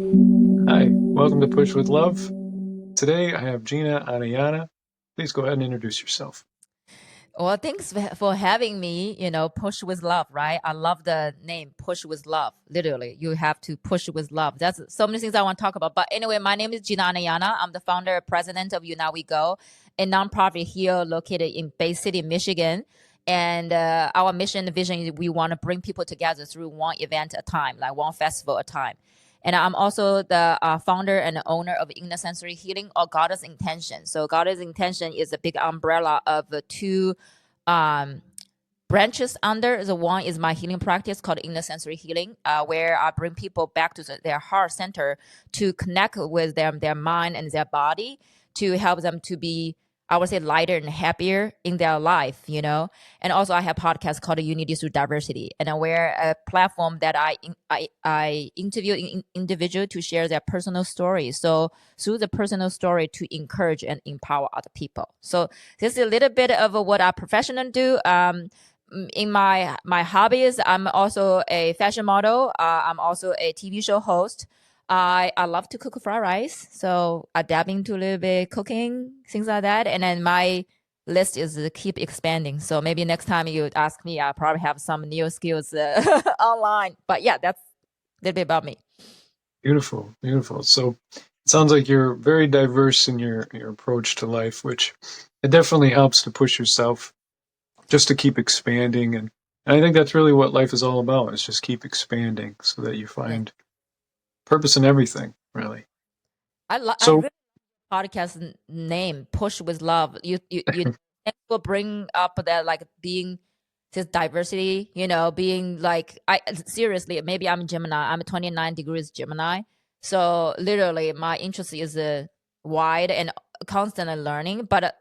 Hi, welcome to Push with Love. Today I have Gina Anayana. Please go ahead and introduce yourself. Well, thanks for having me. Push with love, right? I love the name, push with love. Literally, you have to push with love. That's so many things I want to talk about. But anyway, my name is Gina Anayana. I'm the founder and president of You Now We Go, a nonprofit here located in Bay City, Michigan. And our mission and vision is we want to bring people together through one event at a time, like one festival at a time. And I'm also the founder and owner of Inner Sensory Healing or Goddess Intention. So Goddess Intention is a big umbrella of two um, branches under. The one is my healing practice called Inner Sensory Healing, where I bring people back to their heart center to connect with their mind and their body to help them to be, I would say, lighter and happier in their life. And also I have podcasts called Unity Through Diversity, and we're a platform that I interview individual to share their personal stories. So through the personal story to encourage and empower other people. So this is a little bit of what I professionally do. In my hobbies, I'm also a fashion model. I'm also a TV show host. I love to cook fried rice, so I dab into a little bit cooking, things like that. And then my list is to keep expanding. So maybe next time you ask me, I probably have some new skills online. But yeah, that's a little bit about me. Beautiful, beautiful. So it sounds like you're very diverse in your approach to life, which it definitely helps to push yourself just to keep expanding. And I think that's really what life is all about, is just keep expanding so that you Yeah, find purpose in everything, really. I So really podcast name push with love. You thanks for bring up that like being this diversity, being like I seriously, maybe I'm Gemini. I'm 29 degrees Gemini. So literally my interest is wide and constantly learning, but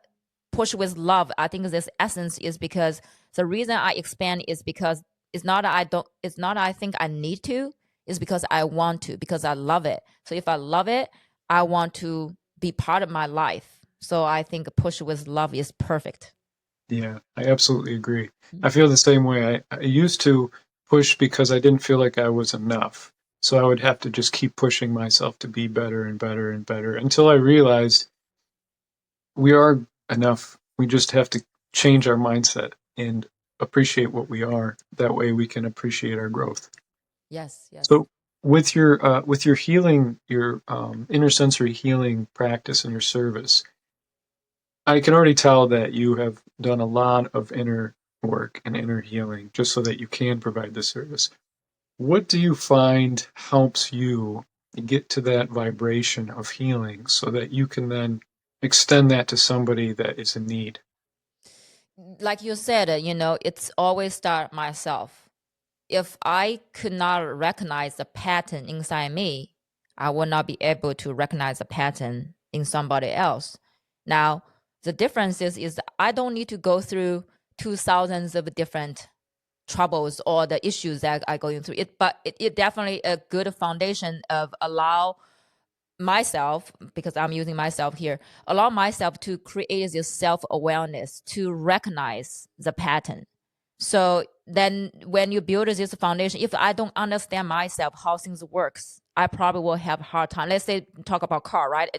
push with love. I think this essence is because the reason I expand is because it's not I think I need to, it's because I want to, because I love it. So if I love it, I want to be part of my life. So I think push with love is perfect. yeah, I absolutely agree. I feel the same way. I used to push because I didn't feel like I was enough. So I would have to just keep pushing myself to be better and better and better until I realized we are enough. We just have to change our mindset and appreciate what we are. That way we can appreciate our growth. Yes, yes. So with your healing, your inner sensory healing practice and your service, I can already tell that you have done a lot of inner work and inner healing just so that you can provide this service. What do you find helps you get to that vibration of healing so that you can then extend that to somebody that is in need? Like you said, it's always start myself. If I could not recognize the pattern inside me, I would not be able to recognize the pattern in somebody else. Now, the difference is I don't need to go through two thousands of different troubles or the issues that I going through it, but it definitely a good foundation of allow myself, because I'm using myself here, allow myself to create this self-awareness to recognize the pattern. So then when you build this foundation, if I don't understand myself how things works, I probably will have a hard time. Let's say talk about car, right?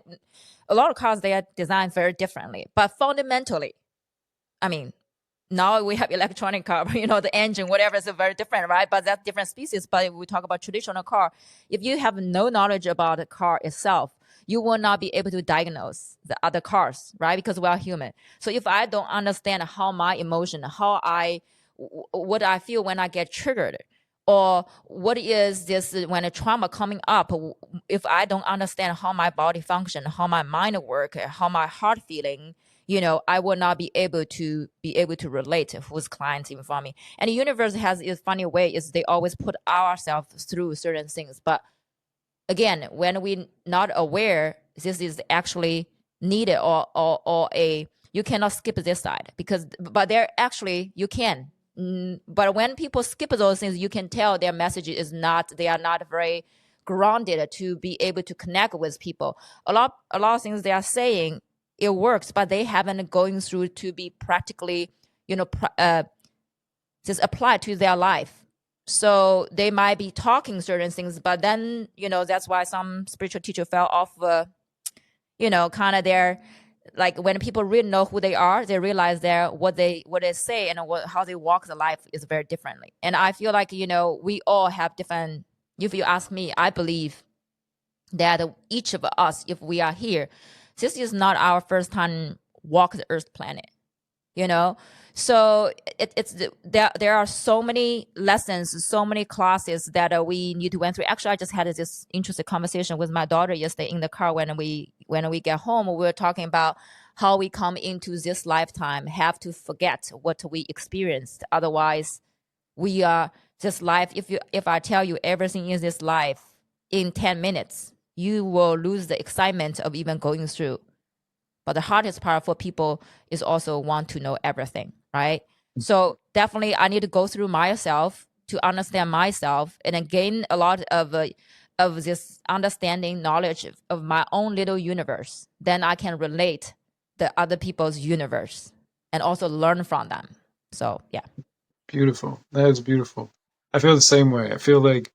A lot of cars, they are designed very differently, but fundamentally, I mean, now we have electronic car, the engine, whatever is very different, right? But that's different species. But if we talk about traditional car, if you have no knowledge about the car itself, you will not be able to diagnose the other cars, right? Because we are human. So if I don't understand how my emotion, what I feel when I get triggered, or what is this when a trauma coming up, if I don't understand how my body function, how my mind work, how my heart feeling, I will not be able to relate who's clients in front of me. And the universe has a funny way is they always put ourselves through certain things. But again, when we not aware this is actually needed, or a you cannot skip this side, because but there actually you can. But when people skip those things, you can tell their message is not, they are not very grounded to be able to connect with people. A lot of things they are saying, it works, but they haven't going through to be practically, you know, just applied to their life. So they might be talking certain things, but then, that's why some spiritual teacher fell off, kind of their, like when people really know who they are, they realize that what they say and how they walk the life is very differently. And I feel like, we all have different, if you ask me, I believe that each of us, if we are here, this is not our first time walk the earth planet, you know so there are so many lessons, so many classes that we need to went through. Actually, I just had this interesting conversation with my daughter yesterday in the car. When we get home, we were talking about how we come into this lifetime have to forget what we experienced. Otherwise, we are this life. If I tell you everything in this life in 10 minutes, you will lose the excitement of even going through. But the hardest part for people is also want to know everything, right? So definitely I need to go through myself to understand myself and then gain a lot of this understanding, knowledge of my own little universe. Then I can relate the other people's universe and also learn from them. So yeah. Beautiful. That is beautiful. I feel the same way. I feel like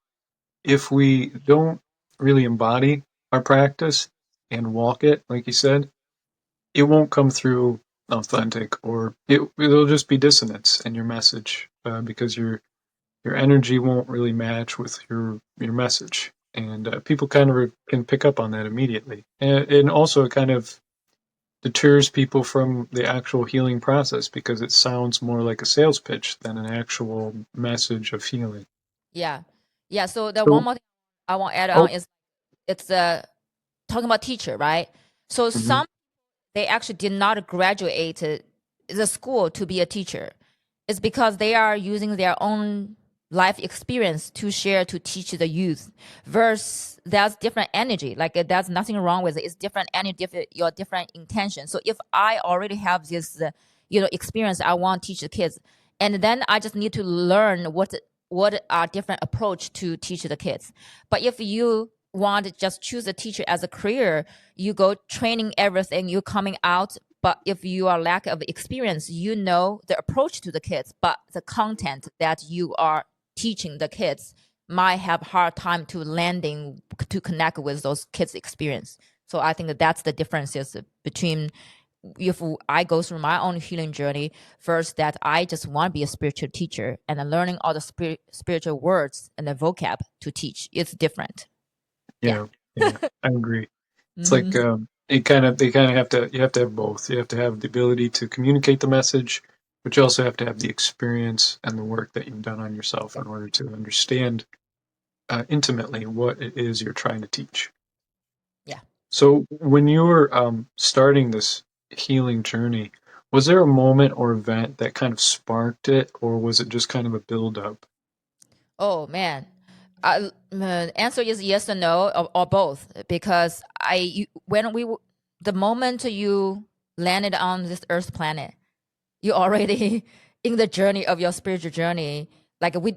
if we don't really embody our practice and walk it, like you said, it won't come through authentic, or it'll just be dissonance in your message, because your energy won't really match with your message, and people kind of can pick up on that immediately, and also it kind of deters people from the actual healing process because it sounds more like a sales pitch than an actual message of healing. Yeah. Yeah. So the one So, more thing I want to add on oh, is it's talking about teacher, right? So mhm, some they actually did not graduate the school to be a teacher. It's because they are using their own life experience to share to teach the youth. Versus that's different energy. Like that's nothing wrong with it. It's different energy, your different intention. So if I already have this, experience, I want to teach the kids, and then I just need to learn what are different approach to teach the kids. But if you want to just choose a teacher as a career, you go training everything, you coming out. But if you are lack of experience, the approach to the kids, but the content that you are teaching the kids might have hard time to landing to connect with those kids' experience. So I think that's the differences between if I go through my own healing journey, first that I just want to be a spiritual teacher and then learning all the spiritual words and the vocab to teach. It's different. Yeah. yeah, yeah, I agree. It's like, Hmm. they kind of have to, you have to have both. You have to have the ability to communicate the message, but you also have to have the experience and the work that you've done on yourself in order to understand intimately what it is you're trying to teach. Yeah. So, when you were starting this healing journey, was there a moment or event that kind of sparked it, or was it just kind of a build up? Oh man. Answer is yes or no, or both, because the moment you landed on this earth planet, you already in the journey of your spiritual journey. Like we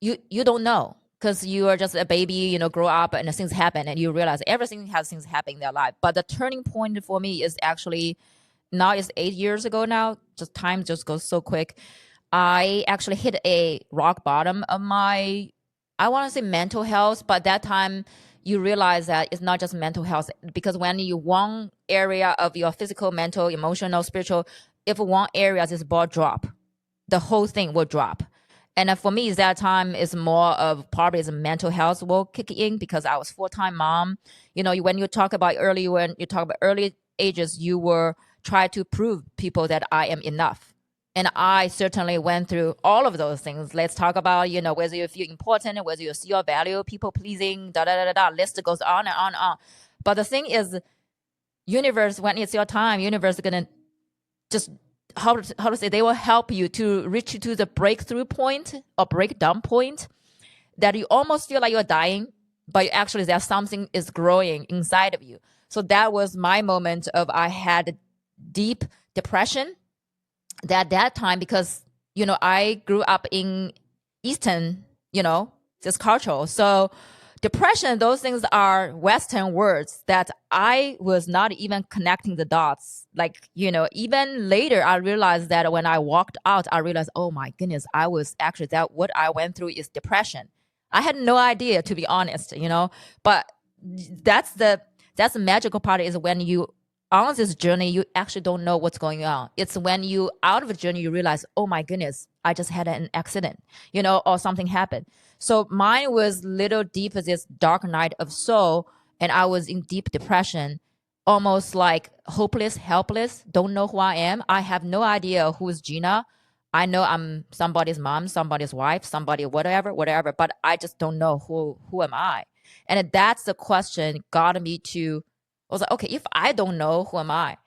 you don't know because you are just a baby, grow up and things happen and you realize everything has things happening in their life. But the turning point for me is actually now it's 8 years ago now. Just time just goes so quick. I actually hit a rock bottom of my, I want to say mental health, but that time you realize that it's not just mental health, because when you one area of your physical, mental, emotional, spiritual, if one area is ball drop, the whole thing will drop. And for me, that time is more of probably the mental health will kick in because I was full-time mom. When you talk about early ages, you were try to prove people that I am enough. And I certainly went through all of those things. Let's talk about, whether you feel important, whether you see your value, people pleasing, da da da da. List goes on and on and on. But the thing is, universe, when it's your time, universe is gonna just how to say, they will help you to reach to the breakthrough point or breakdown point that you almost feel like you're dying, but actually there's something is growing inside of you. So that was my moment of I had deep depression that time because I grew up in Eastern, this culture. So depression, those things are Western words that I was not even connecting the dots. Like, even later, I realized that when I walked out, I realized, oh my goodness, I was actually that what I went through is depression. I had no idea, to be honest. But that's the that's the magical part is when you on this journey, you actually don't know what's going on. It's when you out of the journey, you realize, oh my goodness, I just had an accident, or something happened. So mine was little deep as this dark night of soul, and I was in deep depression, almost like hopeless, helpless, don't know who I am. I have no idea who is Gina. I know I'm somebody's mom, somebody's wife, somebody whatever, but I just don't know who am I. And that's the question got me to I was like, okay, if I don't know, who am I?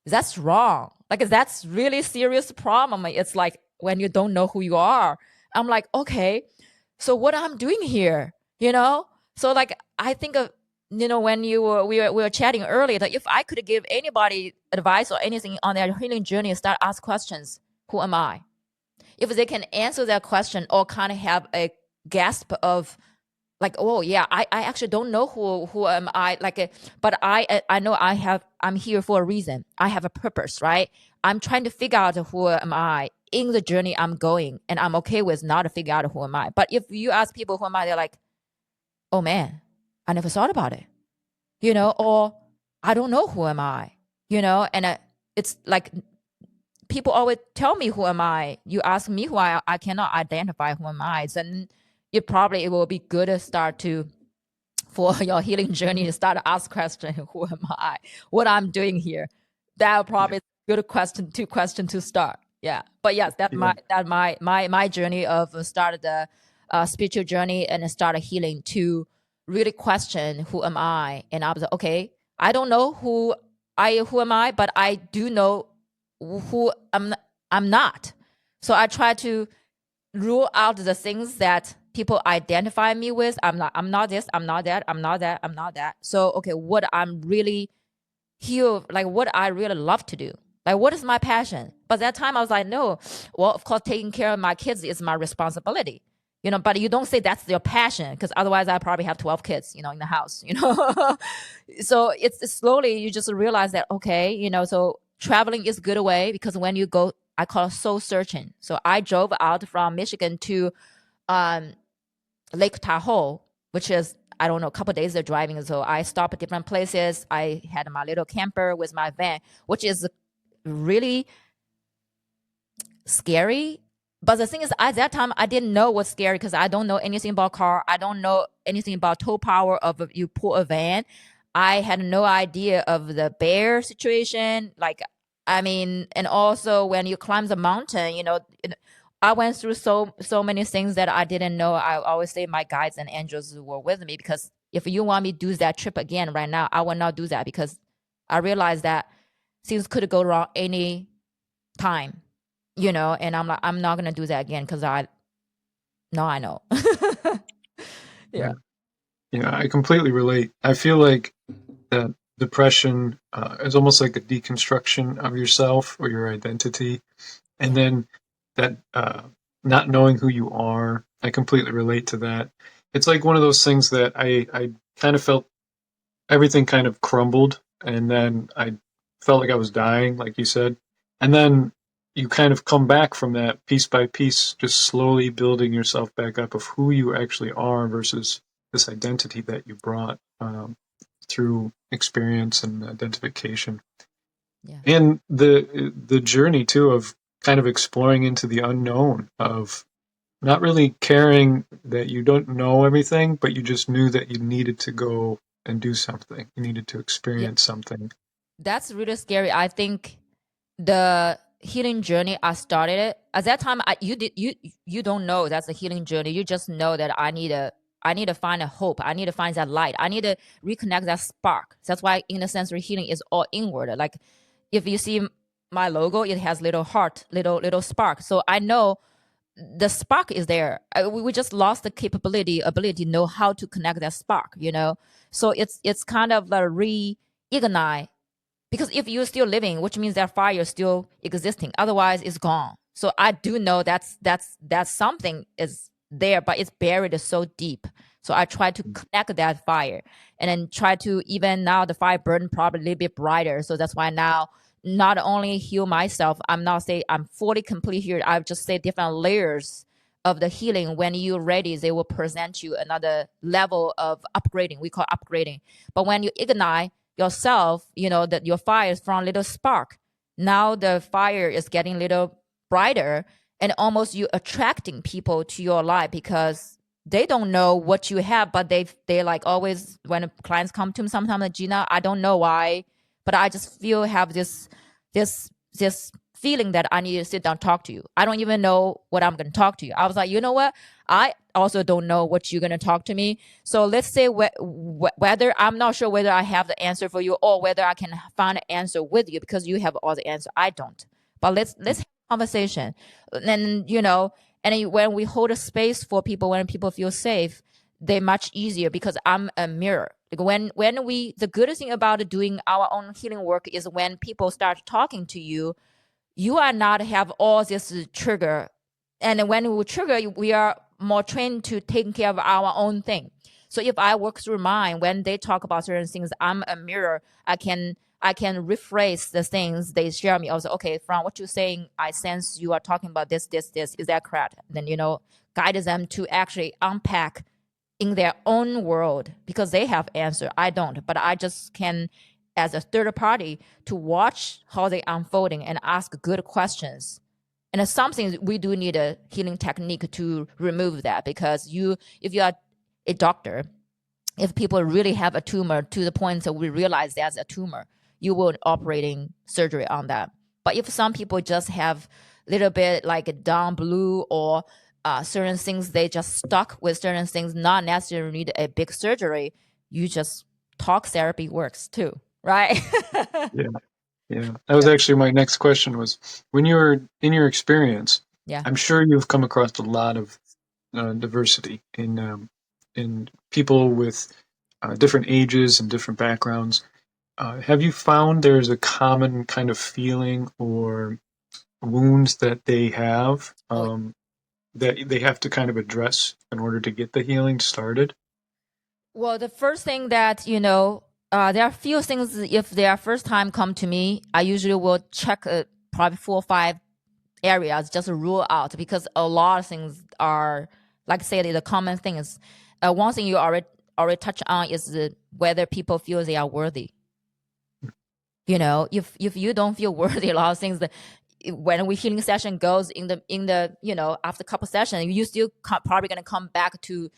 That's wrong. Like that's really serious problem. It's like when you don't know who you are. I'm like, okay, so what I'm doing here? So like I think of when we were chatting earlier that if I could give anybody advice or anything on their healing journey, start ask questions. Who am I? If they can answer that question or kind of have a gasp of like, oh yeah, I actually don't know who am I, like but I know I'm here for a reason. I have a purpose, right? I'm trying to figure out who am I in the journey I'm going, and I'm okay with not to figure out who am I. But if you ask people who am I, they're like, oh man, I never thought about it, or I don't know who am I, and it's like people always tell me who am I. You ask me who I cannot identify who am I. Then it will be good to start to for your healing journey to start to ask question, who am I? What I'm doing here? That Yeah. probably is a good question to start. Yeah. But yes, Yeah. that my journey of started the spiritual journey and started healing to really question who am I? And I was like, okay, I don't know who am I, but I do know who I'm not. So I try to rule out the things that people identify me with. I'm not this, I'm not that, I'm not that, I'm not that. So okay, what I'm really here, like what I really love to do. Like what is my passion? But that time I was like, no, well, of course, taking care of my kids is my responsibility. But you don't say that's your passion because otherwise I probably have 12 kids, in the house. So it's slowly you just realize that, okay, so traveling is good way because when you go, I call it soul searching. So I drove out from Michigan to um, Lake Tahoe, which is, I don't know, a couple of days of driving. So I stopped at different places. I had my little camper with my van, which is really scary. But the thing is, at that time, I didn't know what's scary because I don't know anything about car. I don't know anything about tow power of you pull a van. I had no idea of the bear situation. Like, I mean, and also when you climb the mountain, I went through so many things that I didn't know. I always say my guides and angels were with me because if you want me to do that trip again right now, I will not do that because I realized that things could go wrong any time, and I'm like, I'm not gonna do that again because I know. Yeah. Yeah. Yeah. I completely relate. I feel like that depression is almost like a deconstruction of yourself or your identity. And Yeah. then that not knowing who you are, I completely relate to that. It's like one of those things that I kind of felt everything kind of crumbled, and then I felt like I was dying, like you said. And then you kind of come back from that piece by piece, just slowly building yourself back up of who you actually are versus this identity that you brought through experience and identification. Yeah. And the journey too of kind of exploring into the unknown of not really caring that you don't know everything, but you just knew that you needed to go and do something. You needed to Yeah. experience something. That's really scary. I think the healing journey I started it at that time. You don't know that's a healing journey. You just know that I need to find a hope. I need to find that light. I need to reconnect that spark. That's why inner sensory healing is all inward. Like if you see my logo, it has little heart, little spark. So I know the spark is there. We just lost the ability to know how to connect that spark. So it's kind of the reignite because if you're still living, which means that fire is still existing, otherwise it's gone. So I do know that's something is there, but it's buried so deep. So I try to connect that fire, and then try to, even now the fire burn probably a little bit brighter. So that's why now not only heal myself, I'm not say I'm fully complete here. I just say different layers of the healing. When you're ready, they will present you another level of upgrading. We call upgrading. But when you ignite yourself, that your fire is from a little spark. Now the fire is getting a little brighter, and almost you attracting people to your life because they don't know what you have, but they like always, when clients come to me sometimes, like, Gina, I don't know why, but I just have this feeling that I need to sit down and talk to you. I don't even know what I'm going to talk to you. I was like, you know what? I also don't know what you're going to talk to me. So let's say whether I'm not sure whether I have the answer for you or whether I can find an answer with you because you have all the answer. I don't. But let's have a conversation. And and when we hold a space for people, when people feel safe, they're much easier because I'm a mirror. Like when we, the good thing about doing our own healing work is when people start talking to you, you are not have all this trigger. And when we trigger, we are more trained to taking care of our own thing. So if I work through mine, when they talk about certain things, I'm a mirror. I can rephrase the things they share me. Also, okay, from what you're saying, I sense you are talking about this, this, this. Is that correct? Then guide them to actually unpack in their own world because they have answer. I don't, but I just can, as a third party, to watch how they unfolding and ask good questions. And something we do need a healing technique to remove that, because if you are a doctor, if people really have a tumor to the point that we realize there's a tumor, you will operating surgery on that. But if some people just have a little bit like a down blue or certain things, they just stuck with certain things, not necessarily need a big surgery, you just talk therapy works too, right? Yeah. Yeah. That was actually my next question was, when you're in your experience, Yeah. I'm sure you've come across a lot of diversity in people with different ages and different backgrounds. Have you found there's a common kind of feeling or wounds that they have Oh, that they have to kind of address in order to get the healing started? well, the first thing that, there are few things. If they are first time come to me, I usually will check probably 4 or 5 areas, just rule out, because a lot of things are, like I said, the common things. One thing you already touched on is whether people feel they are worthy. If you don't feel worthy, a lot of things that when we healing session goes in the after a couple sessions, you still probably going to come back to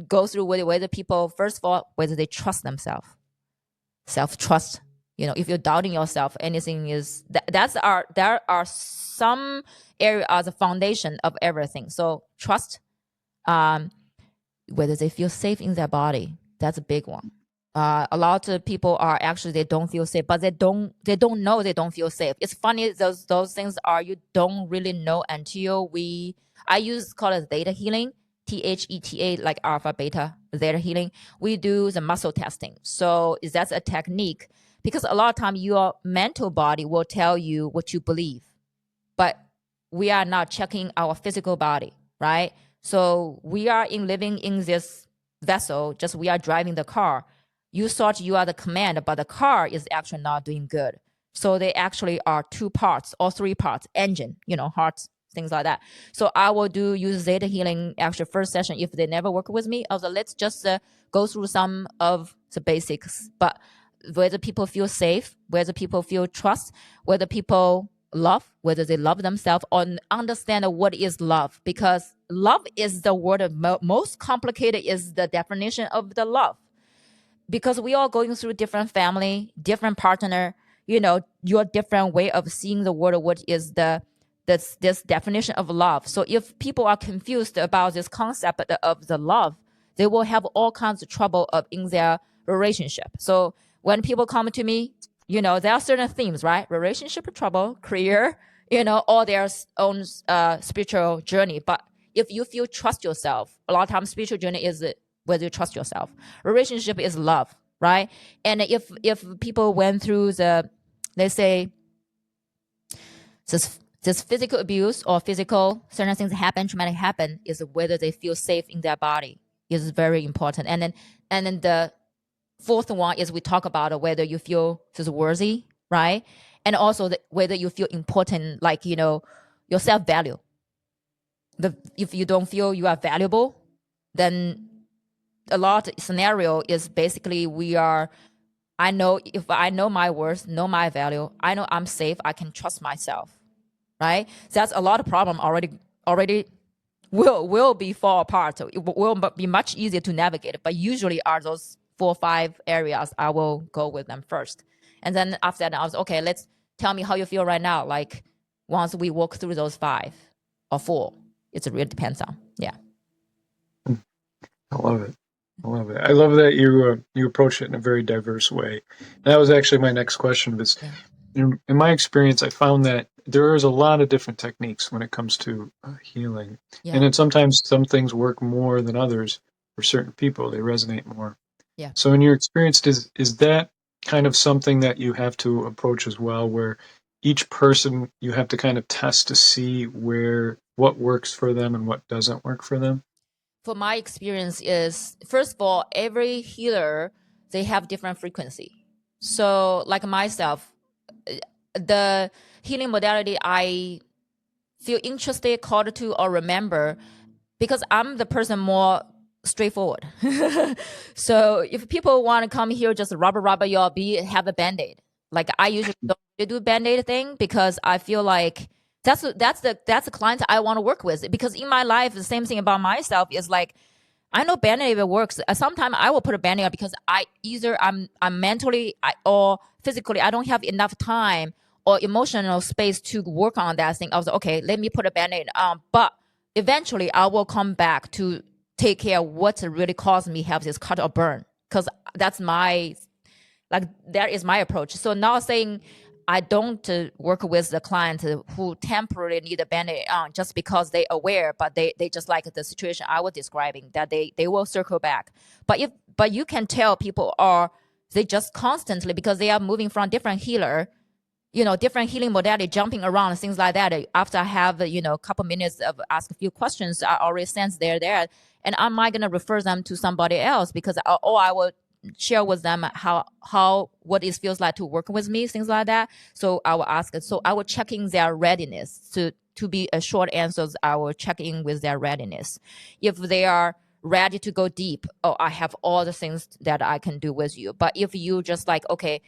go through whether people, first of all, whether they trust themselves, self trust. If you're doubting yourself, anything is there are some area as a foundation of everything. So trust, um whether they feel safe in their body, that's a big one. A lot of people are actually, they don't feel safe, but they don't know they don't feel safe. It's funny, those things are, you don't really know until I use call it theta healing, theta, like alpha beta theta healing. We do the muscle testing. So that's a technique, because a lot of time your mental body will tell you what you believe, but we are not checking our physical body, right? So we are living in this vessel, just we are driving the car. You thought you are the command, but the car is actually not doing good. So they actually are 2 parts or 3 parts: engine, hearts, things like that. So I will use Zeta Healing actually first session. If they never work with me, I was like, let's just go through some of the basics. But whether people feel safe, whether people feel trust, whether people love, whether they love themselves or understand what is love, because love is the word most complicated is the definition of the love, because we all going through different family, different partner, your different way of seeing the world, what is this definition of love. So if people are confused about this concept of the love, they will have all kinds of trouble in their relationship. So when people come to me, there are certain themes, right? Relationship trouble, career, all their own spiritual journey. But if you feel trust yourself, a lot of times spiritual journey is whether you trust yourself. Relationship is love, right? And if people went through let's say, this physical abuse or physical certain things happen, traumatic happen, is whether they feel safe in their body. is very important. And then the fourth one is we talk about whether you feel worthy, right? And also whether you feel important, like, your self-value. If you don't feel you are valuable, then a lot scenario is basically I know, if I know my worth, know my value, I know I'm safe, I can trust myself, right? That's a lot of problem already will be fall apart. So it will be much easier to navigate. But usually are those 4 or 5 areas I will go with them first. And then after that, I was okay, let's tell me how you feel right now. Like once we walk through those 5 or 4, it really depends on. Yeah. I love it. I love it. I love that you approach it in a very diverse way. And that was actually my next question. Was Yeah. in my experience, I found that there is a lot of different techniques when it comes to healing, Yeah. and then sometimes some things work more than others for certain people. They resonate more. Yeah. So, in your experience, is that kind of something that you have to approach as well, where each person you have to kind of test to see what works for them and what doesn't work for them? For my experience is, first of all, every healer, they have different frequency. So like myself, the healing modality I feel interested, called to, or remember, because I'm the person more straightforward. So if people want to come here, just rubber your be have a band-aid. Like I usually don't really do band-aid thing because I feel like that's the client I want to work with. Because in my life, the same thing about myself is like, I know band-aid works. Sometimes I will put a band-aid because I'm mentally or physically I don't have enough time or emotional space to work on that thing. I was like, okay, let me put a band-aid on. But eventually I will come back to take care of what really caused me have this cut or burn. Because that's that is my approach. So not saying I don't work with the client who temporarily need a band-aid on just because they aware, but they just like the situation I was describing, that they will circle back. But you can tell people are they just constantly, because they are moving from different healer, different healing modality, jumping around, things like that. After I have, a couple minutes of ask a few questions, I already sense they're there. And am I going to refer them to somebody else? Because, or I will share with them what it feels like to work with me, things like that. So I will ask, so I will check in their readiness to be a short answers. I will check in with their readiness. If they are ready to go deep, oh, I have all the things that I can do with you. But if you just like, okay,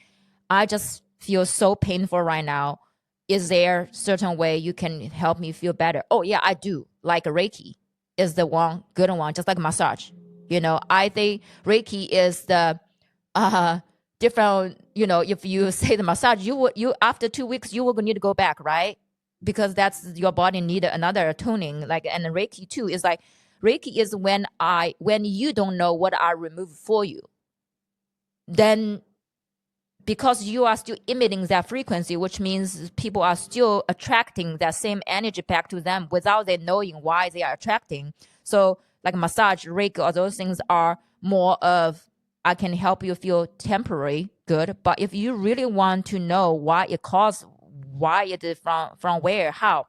I just feel so painful right now. Is there certain way you can help me feel better? Oh yeah, I do. Like Reiki is the one good one, just like massage. I think Reiki is the different. If you say the massage, you after 2 weeks you will need to go back, right? Because that's your body need another tuning. Like, and Reiki too is like, Reiki is when you don't know what I remove for you, then because you are still emitting that frequency, which means people are still attracting that same energy back to them without them knowing why they are attracting. So like massage, Reiki, all those things are more of, I can help you feel temporary good. But if you really want to know why it caused, why it is from where, how,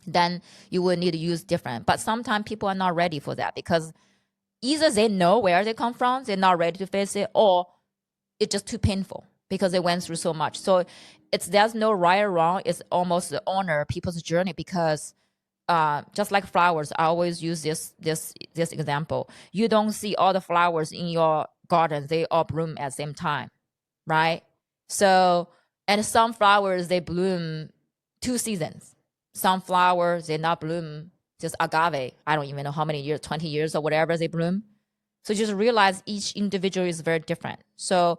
then you will need to use different. But sometimes people are not ready for that because either they know where they come from, they're not ready to face it, or it's just too painful because they went through so much. So there's no right or wrong. It's almost to honor people's journey because just like flowers, I always use this example. You don't see all the flowers in your garden; they all bloom at the same time, right? So, and some flowers they bloom 2 seasons. Some flowers they not bloom just agave. I don't even know how many years, 20 years or whatever they bloom. So just realize each individual is very different. So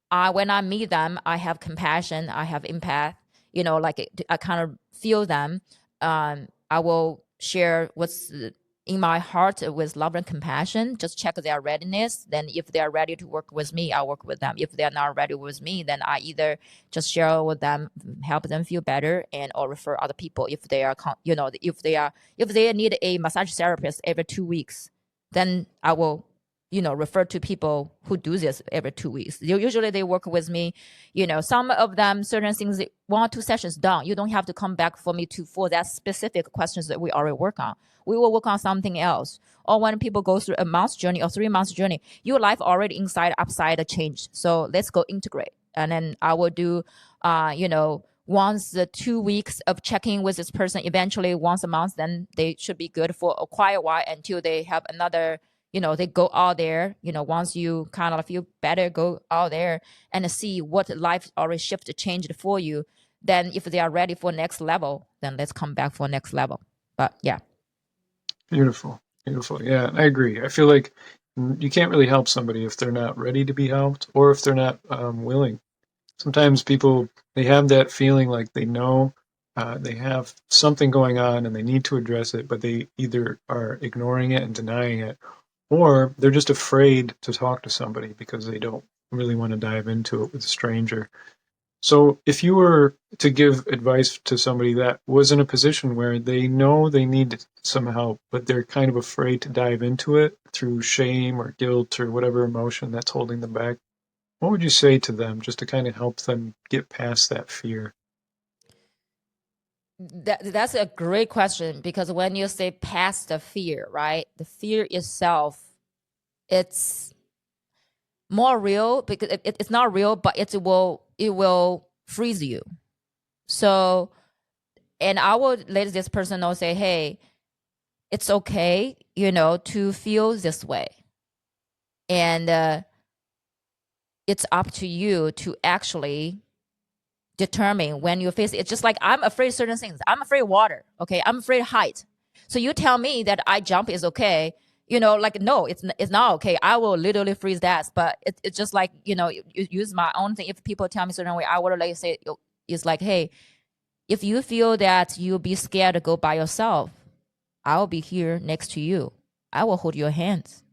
when I meet them, I have compassion, I have empath, like I kind of feel them. I will share what's in my heart with love and compassion, just check their readiness. Then if they are ready to work with me, I'll work with them. If they're not ready with me, then I either just share with them, help them feel better, and or refer other people if they are, if they need a massage therapist every 2 weeks, then I will refer to people who do this every 2 weeks. Usually they work with me, some of them, certain things, 1 or 2 sessions done. You don't have to come back for me for that specific questions that we already work on. We will work on something else. Or when people go through a month journey or 3 months journey, your life already inside, upside changed. So let's go integrate. And then I will do, once the 2 weeks of checking with this person, eventually once a month, then they should be good for a quiet while until they have another, they go out there, once you kind of feel better, go out there and see what life already shifted, changed for you. Then if they are ready for next level, then let's come back for next level. But yeah. Beautiful. Beautiful. Yeah, I agree. I feel like you can't really help somebody if they're not ready to be helped or if they're not willing. Sometimes people, they have that feeling like they know they have something going on and they need to address it, but they either are ignoring it and denying it, or they're just afraid to talk to somebody because they don't really want to dive into it with a stranger. So if you were to give advice to somebody that was in a position where they know they need some help, but they're kind of afraid to dive into it through shame or guilt or whatever emotion that's holding them back, what would you say to them just to kind of help them get past that fear? That's a great question, because when you say past the fear, right? The fear itself, it's more real because it's not real, but it will freeze you. So, and I will let this person know, say, hey, it's okay, to feel this way. And it's up to you to actually determine when you face it. It's just like I'm afraid of certain things. I'm afraid of water. Okay. I'm afraid of height. So you tell me that I jump is okay. Like, no, it's not okay. I will literally freeze that. But it's just like, you use my own thing. If people tell me certain way, I would like say, it's like, hey, if you feel that you'll be scared to go by yourself, I'll be here next to you. I will hold your hands.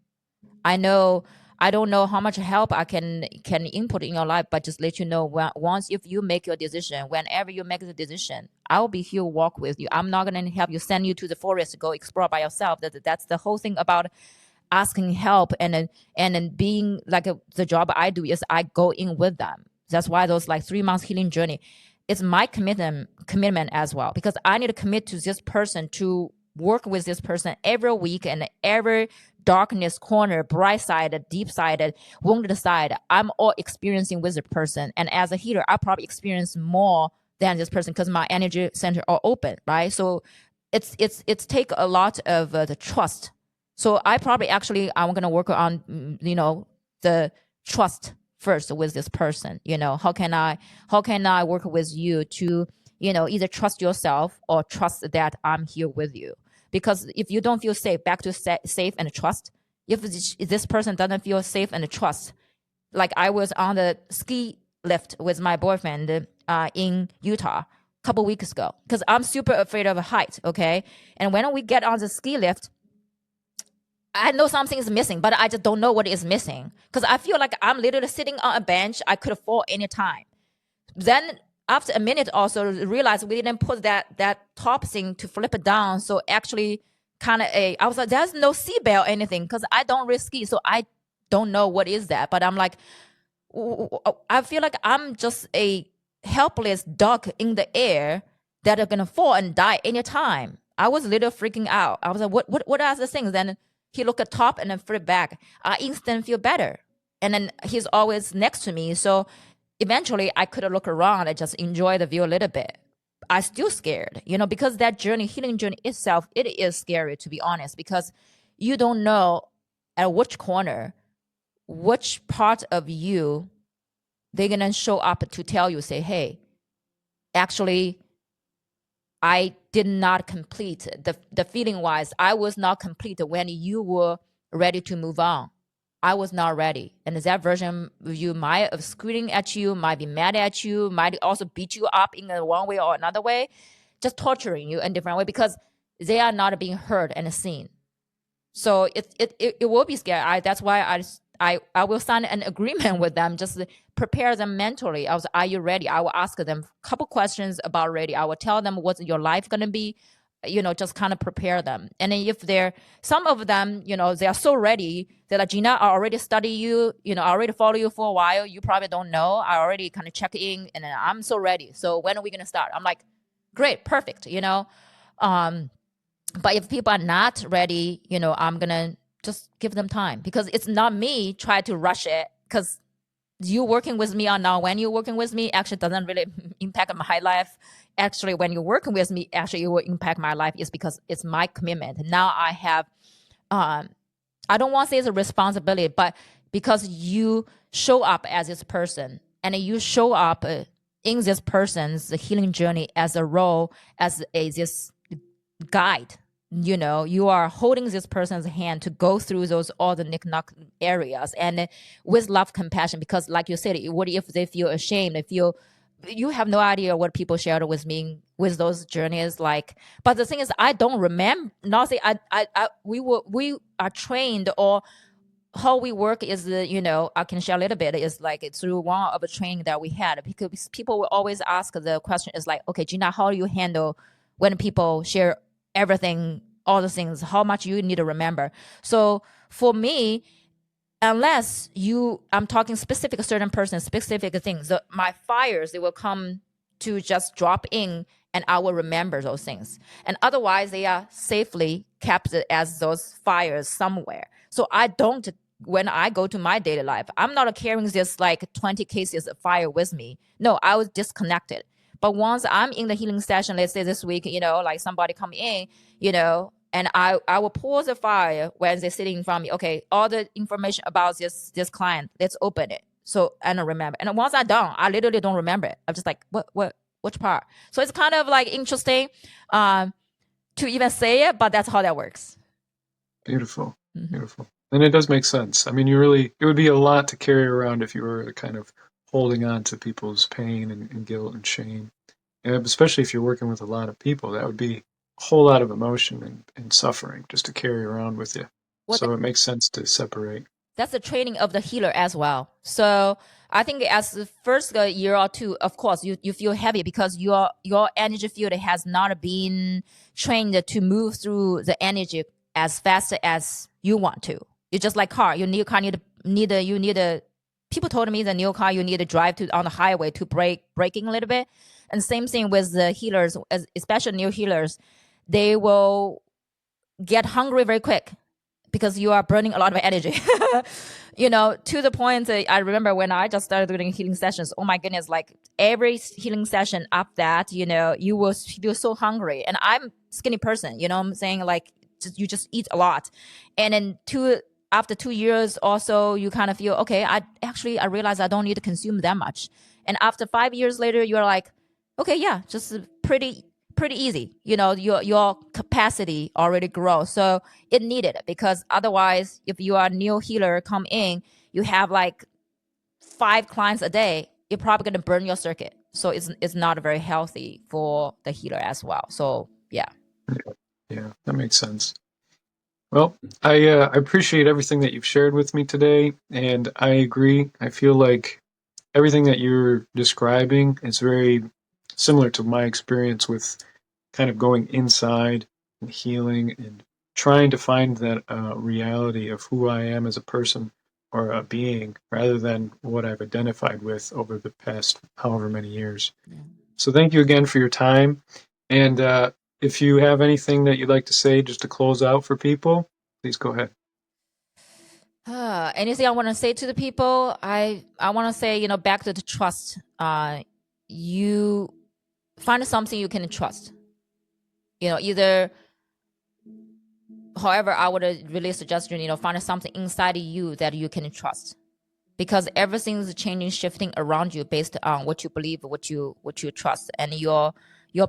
I don't know how much help I can input in your life, but just let you know, once if you make your decision, whenever you make the decision, I'll be here, walk with you. I'm not gonna help you, send you to the forest to go explore by yourself. That's the whole thing about asking help, and then being like the job I do is I go in with them. That's why those like 3 months healing journey, it's my commitment as well, because I need to commit to this person, to work with this person every week, and every darkness corner, bright side, deep side, wounded side, I'm all experiencing with the person. And as a healer, I probably experience more than this person because my energy center are open, right? So it's take a lot of the trust. So I probably actually I'm gonna work on the trust first with this person. How can I work with you to either trust yourself or trust that I'm here with you. Because if you don't feel safe, back to safe and trust. If this person doesn't feel safe and trust, like I was on the ski lift with my boyfriend in Utah a couple weeks ago, because I'm super afraid of height. Okay, and when we get on the ski lift, I know something is missing, but I just don't know what is missing, because I feel like I'm literally sitting on a bench. I could fall anytime. Then after a minute also realized we didn't put that top thing to flip it down. So actually kind of I was like, there's no seatbelt or anything, because I don't really ski. So I don't know what is that. But I'm like, I feel like I'm just a helpless duck in the air that are gonna fall and die anytime. I was a little freaking out. I was like, what are the things? Then he looked at top and then flip back. I instant feel better. And then he's always next to me. So eventually I could look around and just enjoy the view a little bit. I still scared, because that journey, healing journey itself, it is scary, to be honest, because you don't know at which corner, which part of you they're gonna show up to tell you, say, hey, actually, I did not complete the feeling wise. I was not complete when you were ready to move on. I was not ready. And that version of you might have screaming at you, might be mad at you, might also beat you up in one way or another way, just torturing you in a different way, because they are not being heard and seen. So it will be scary. That's why I will sign an agreement with them, just prepare them mentally. Are you ready? I will ask them a couple questions about ready. I will tell them what's your life going to be just kind of prepare them. And then if they're, some of them, they are so ready, they're like, Gina, I already study you, I already follow you for a while, you probably don't know, I already kind of check in, and then I'm so ready, so when are we going to start? I'm like, great, perfect. um but if people are not ready, I'm gonna just give them time, because it's not me try to rush it, because you working with me or not, when you're working with me actually doesn't really impact my life. Actually, when you're working with me, actually it will impact my life, is because it's my commitment. Now I have, um I don't want to say it's a responsibility, but because you show up as this person, and you show up in this person's healing journey as a role, as a this guide. You are holding this person's hand to go through those all the knick-knack areas, and with love, compassion, because like you said, what if they feel ashamed, they feel, you have no idea what people shared with me with those journeys, like. But the thing is, I don't remember, not say we are trained, or how we work is, I can share a little bit, is like it's through one of a training that we had, because people will always ask the question is like, okay, Gina, how do you handle when people share everything, all the things, how much you need to remember? So for me, unless I'm talking specific, a certain person, specific things, my fires, they will come to just drop in, and I will remember those things. And otherwise they are safely kept as those fires somewhere. So I don't, when I go to my daily life, I'm not carrying this like 20 cases of fire with me. No, I was disconnected. But once I'm in the healing session, let's say this week, like somebody come in, and I will pause the fire when they're sitting in front of me. Okay, all the information about this client, let's open it. So, and I remember. And once I'm done, I literally don't remember it. I'm just like, which part? So it's kind of like interesting to even say it, but that's how that works. Beautiful. Beautiful. And it does make sense. I mean, it would be a lot to carry around if you were kind of holding on to people's pain and guilt and shame. And especially if you're working with a lot of people, that would be a whole lot of emotion and suffering just to carry around with you. Well, So it makes sense to separate. that's the training of the healer as well. So I think as the first year or two, of course, you feel heavy because your energy field has not been trained to move through the energy as fast as you want to. It's just like car. You need a car. You need a. People told me the new car you need to drive to on the highway to braking a little bit. And same thing with the healers, especially new healers, they will get hungry very quick because you are burning a lot of energy. To the point that I remember when I just started doing healing sessions, oh my goodness, like every healing session up that, you will feel so hungry. And I'm skinny person, what I'm saying? Like you just eat a lot. And then after 2 years also, you kind of feel, okay, I realize I don't need to consume that much. And after 5 years later, you're like, okay, yeah, just pretty easy. Your capacity already grows. So it needed it, because otherwise, if you are a new healer come in, you have like 5 clients a day, you're probably going to burn your circuit. So it's not very healthy for the healer as well. So yeah. Yeah, that makes sense. Well, I appreciate everything that you've shared with me today, and I agree. I feel like everything that you're describing is very similar to my experience with kind of going inside and healing and trying to find that reality of who I am as a person or a being rather than what I've identified with over the past however many years. Yeah. So thank you again for your time. And if you have anything that you'd like to say just to close out for people, please go ahead. Anything I want to say to the people? I want to say, back to the trust. You find something you can trust. Either, however, I would really suggest find something inside of you that you can trust, because everything is changing, shifting around you based on what you believe, what you trust, and your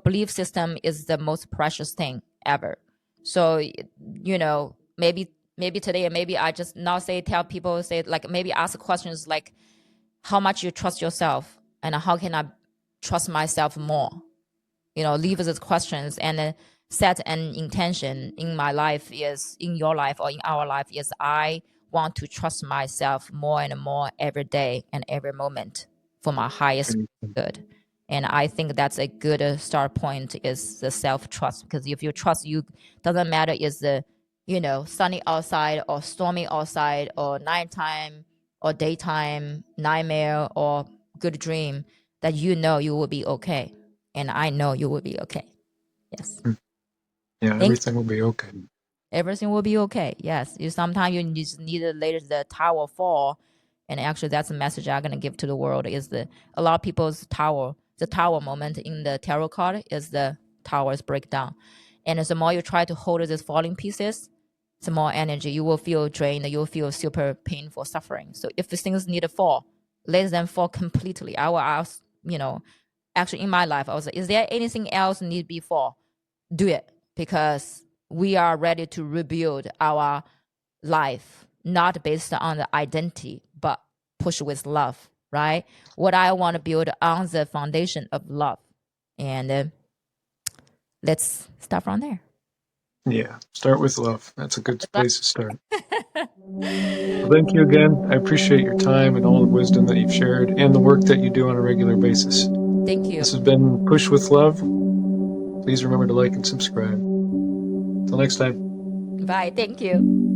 belief system is the most precious thing ever. So maybe today, maybe I just now tell people, say, like, maybe ask questions like, how much you trust yourself, and how can I trust myself more? Leave those questions, and set an intention in my life, is in your life or in our life, is I want to trust myself more and more every day and every moment for my highest good. And I think that's a good start point is the self-trust, because if you trust, you doesn't matter is the sunny outside or stormy outside or nighttime or daytime, nightmare or good dream, that you will be okay. And I know you will be okay. Yes. Yeah, Thank everything will be okay. Everything will be okay. Yes. You sometimes you just need to let the tower fall. And actually that's the message I'm gonna give to the world is a lot of people's the tower moment in the tarot card is the towers break down. And the more you try to hold these falling pieces, the more energy you will feel drained, you will feel super painful suffering. So if the things need to fall, let them fall completely. I will ask, actually in my life, I was like, is there anything else need to be fall? Do it, because we are ready to rebuild our life, not based on the identity, but push with love, right? What I want to build on the foundation of love. And let's start from there. Yeah, start with love. That's a good place to start. Well, thank you again. I appreciate your time and all the wisdom that you've shared and the work that you do on a regular basis. Thank you. This has been Push with Love. Please remember to like and subscribe. Till next time. Bye. Thank you.